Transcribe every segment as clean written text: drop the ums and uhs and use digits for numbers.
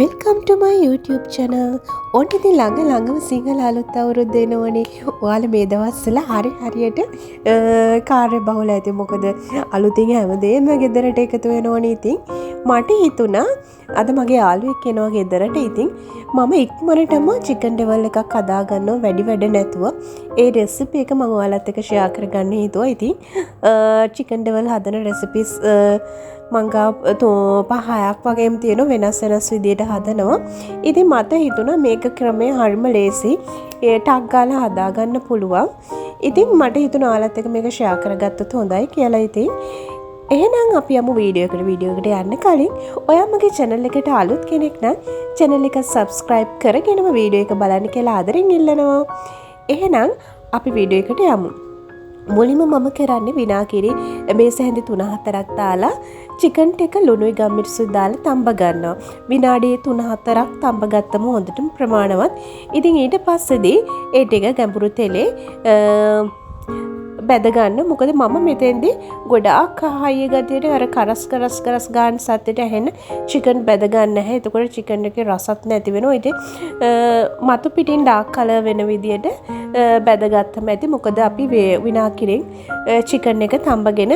Welcome to my YouTube channel. ඔන්න ඉතින් ළඟම සිංහල අලුත් අවුරුද්ද එනවනේ. ඔයාලා මේ දවස්වල හරියට කාර්ය බහුල ඇති. මොකද අලුතින් හැමදේම ගෙදරට එකතු වෙනවනේ. ඉතින් මට හිතුණා අද මගේ යාළුවෙක් එනවා ගෙදරට. ඉතින් මම ඉක්මනටම chicken deval එකක් හදා ගන්නවා වැඩි වැඩ නැතුව. ඒ රෙසිපි එක මම ඔයාලත් එක්ක ෂෙයා කරගන්න හිතුවා. ඉතින් chicken deval හදන recipes මංගා 5-6ක් වගේම තියෙනවා වෙනස් විදියට හදනවා. ඉතින් මට හිතුණා මේක ක්‍රමය හරිම ලේසි. ඒ ටක් ගාලා හදා ගන්න පුළුවන්. ඉතින් මට හිතුණා ඔයාලත් එක්ක මේක ෂෙයා කරගත්තොත් හොඳයි කියලා. ඉතින් එහෙනම් අපි යමු වීඩියෝ එකට යන්න කලින් ඔයා මගේ channel එකට අලුත් කෙනෙක් නම් channel එක subscribe කරගෙනම වීඩියෝ එක බලන්න කියලා ආදරෙන් ඉල්ලනවා. එහෙනම් අපි වීඩියෝ එකට යමු. මුලින්ම මම කරන්නේ විනාගිරි මේස හැඳි 3-4ක් දාලා චිකන් ටික ලුණුයි ගම්මිරිසුයි දාලා තඹ ගන්නවා. විනාඩි 3-4ක් තඹ ගත්තම හොඳටම ප්‍රමාණවත්. ඉතින් ඊට පස්සේදී ඒ ටික ගැඹුරු තෙලේ බැද ගන්න. මොකද මම මෙතෙන්දී ගොඩාක් හයිය ගතියට අර කරස් ගන්න සද්දෙට ඇහෙන චිකන් බැද ගන්න නැහැ. එතකොට චිකන් එකේ රසත් නැති වෙනවා. ඉතින් මතු පිටින් ඩාර්ක් කලර් වෙන විදියට බැද ගත්තම ඇති. මොකද අපි විනාගිරියෙන් චිකන් එක තඹගෙන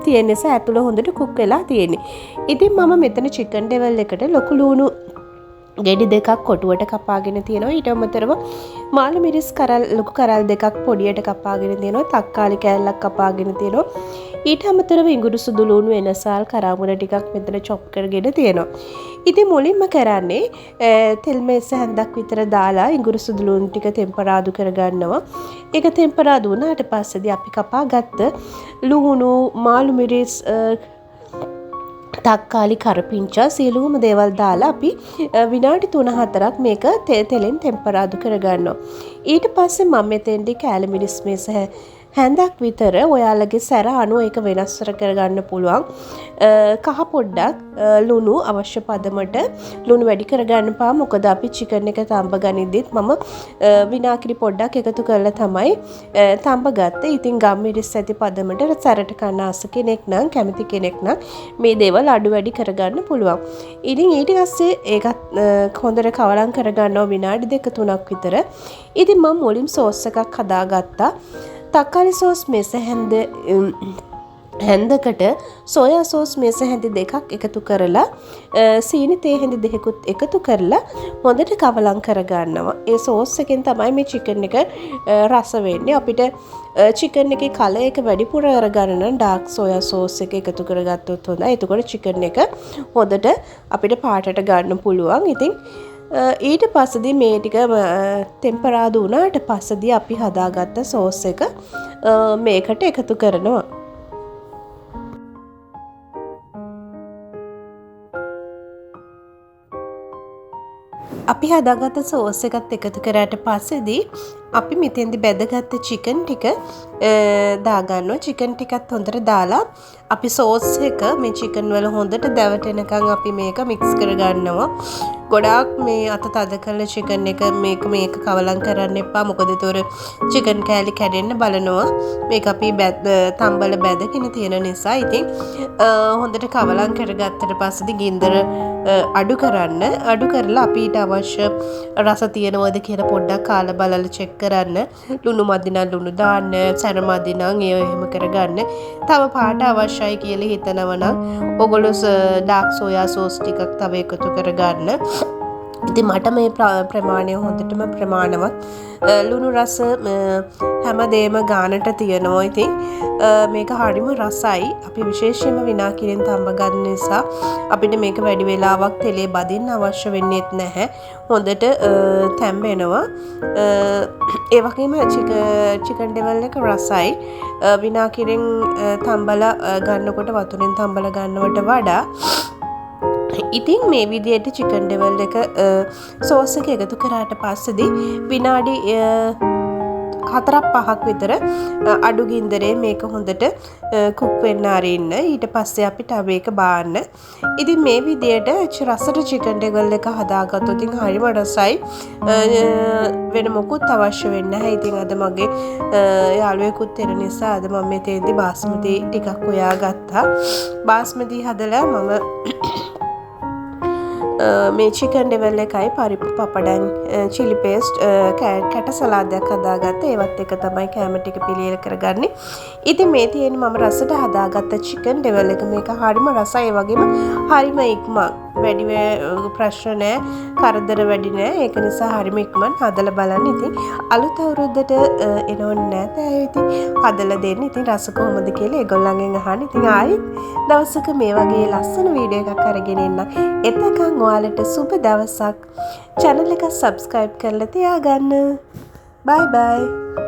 තියෙන නිසා ඇතුළ හොඳට කුක් වෙලා තියෙන්නේ. ඉතින් මම මෙතන චිකන් ඩෙවල් එකට ලොකු ලුණු ගෙඩි දෙකක් කොටුවට කපාගෙන තියෙනවා. ඊට අමතරව මාළු මිරිස් ලොකු කරල් දෙකක් පොඩියට කපාගෙන තියෙනවා. තක්කාලි කෑල්ලක් කපාගෙන තියෙනවා. ඊට අමතරව ඉඟුරු සුදු ලුණු එනසල් කරාමුණ ටිකක් මෙතන චොප් කරගෙන තියෙනවා. ඉතින් මුලින්ම කරන්නේ තෙල් මේස හැන්දක් විතර දාලා ඉඟුරු සුදු ලුණු ටික ටෙම්පරාදු කරගන්නවා. ඒක ටෙම්පරාදු වුණාට පස්සේදී අපි කපාගත්ත ලුණු මාළු මිරිස් තක්කාලි කරපිංචා සියලුම දේවල් දාලා අපි විනාඩි 3-4ක් මේක තෙලෙන් ටෙම්පරාදු කරගන්නවා. ඊට පස්සේ මම මෙතෙන්දී කෑලි මිරිස් මේස හැන්දක් විතර ඔයාලගේ සැර අනුව ඒක වෙනස් කරගන්න පුළුවන්. කහ පොඩ්ඩක් ලුණු අවශ්‍ය පදමට ලුණු වැඩි කරගන්න පා. මොකද අපි චිකන් එක තඹ ගනිද්දිත් මම විනාගිරි පොඩ්ඩක් එකතු කරලා තමයි තඹ ගත්තේ. ඉතින් ගම්මිරිස් ඇති පදමට සැරට කන්න ආස කෙනෙක් නම් කැමති කෙනෙක් නම් මේ දේවල් අඩු වැඩි කරගන්න පුළුවන්. ඉතින් ඊට පස්සේ ඒකත් හොඳට කවලම් කරගන්නවා විනාඩි 2-3ක් විතර. ඉතින් මම මුලින් සෝස් එකක් හදාගත්තා. තක්කාලි සෝස් මේස හැන්දකට සෝයා සෝස් මේස හැඳි දෙකක් එකතු කරලා සීනි තේ හැඳි දෙකකුත් එකතු කරලා හොඳට කවලම් කරගන්නවා. ඒ සෝස් එකෙන් තමයි මේ චිකන් එක රස වෙන්නේ. අපිට චිකන් එකේ කලර් එක වැඩිපුර අරගන්න නම් ඩාර්ක් සෝයා සෝස් එක එකතු කරගත්තොත් හොඳයි. එතකොට චිකන් එක හොඳට අපිට පාටට ගන්න පුළුවන්. ඉතින් ඊට පස්සේදී මේ ටික ටෙම්පරාදු වුණාට පස්සේදී අපි හදාගත්ත සෝස් එක මේකට එකතු කරනවා. අපි හදාගත්ත සෝස් එකත් එකතු කරාට පස්සේදී අපි මෙතෙන්දි බැදගත්ත චිකන් ටික දාගන්නවා. චිකන් ටිකත් හොඳට දාලා අපි සෝස් එක මේ චිකන් වල හොඳට දැවටෙනකන් අපි මේක මික්ස් කරගන්නවා. ගොඩාක් මේ අත තද කරලා චිකන් එක මේක කවලම් කරන්න එපා. මොකද ඒතොර චිකන් කෑලි කැඩෙන්න බලනවා. මේක අපි තම්බල බැදගෙන තියෙන නිසා. ඉතින් හොඳට කවලම් කරගත්තට පස්සේදී ගින්දර අඩු කරලා අපි ඊට අවශ්‍ය රස තියෙනවද කියලා පොඩ්ඩක් කාලා බලලා චෙක් කරන්න. ලුණු මදි නම් ලුණු දාන්න, සැර මදි නම් ඒව එහෙම කරගන්න. තව පාට අවශ්‍යයි කියලා හිතනවා නම් ඔයගොල්ලෝ ඩාර්ක් සෝයා සෝස් ටිකක් තව එකතු කරගන්න. ඉතින් මට මේ ප්‍රමාණය හොඳටම ප්‍රමාණවත්. ලුණු රස හැමදේම ගානට තියෙනවා. ඉතින් මේක හරිම රසයි. අපි විශේෂයෙන්ම විනාගිරියෙන් තඹ ගන්න නිසා අපිට මේක වැඩි වෙලාවක් තෙලේ බදින්න අවශ්‍ය වෙන්නේත් නැහැ. හොඳට තැම්බෙනවා. ඒ වගේම චිකන් ඩෙවල් එක රසයි. විනාගිරියෙන් තඹලා ගන්නකොට වතුරෙන් තඹලා ගන්නවට වඩා ඉතින් මේ විදියට චිකන් ඩෙවල් එක සෝස් එක එකතු කරාට පස්සේදී විනාඩි 4-5ක් විතර අඩු ගින්දරේ මේක හොඳට කුක් වෙන්න අරින්න. ඊට පස්සේ අපි තව එක බාන්න. ඉතින් මේ විදියට රසට චිකන් ඩෙවල් එක හදාගත්තොත් ඉතින් හරිම රසයි. වෙන මොකුත් අවශ්‍ය වෙන්නේ නැහැ. ඉතින් අද මගේ යාළුවෙකුත් එන නිසා අද මම මෙතෙන්දී බාස්මති ටිකක් හොයාගත්තා. බාස්මති හදලා මම මේ චිකන් ඩෙවල් එකයි පරිප්පු පපඩම් චිලි පේස්ට් කැට සලාදයක් හදාගත්තා. ඒවත් එක තමයි කැම ටික පිළියෙල කරගන්නේ. ඉතින් මේ තියෙන්නේ මම රසට හදාගත්ත චිකන් ඩෙවල් එක. මේක හරිම රසයි. ඒ වගේම හරිම ඉක්මන්. වැඩි ප්‍රශ්න නැහැ. කරදර වැඩි නැහැ. ඒක නිසා හරිම ඉක්මන් හදලා බලන්න. ඉතින් අලුත් අවුරුද්දට එනෝනේ නැහැ. ඉතින් හදලා දෙන්න. ඉතින් රස කොහොමද කියලා ඒගොල්ලන්ගෙන් අහන්න. ඉතින් ආයෙත් දවසක මේ වගේ ලස්සන වීඩියෝ එකක් අරගෙන එන්න. එතකන් ඔයාලට සුබ දවසක්. channel එක subscribe කරලා තියාගන්න. bye bye.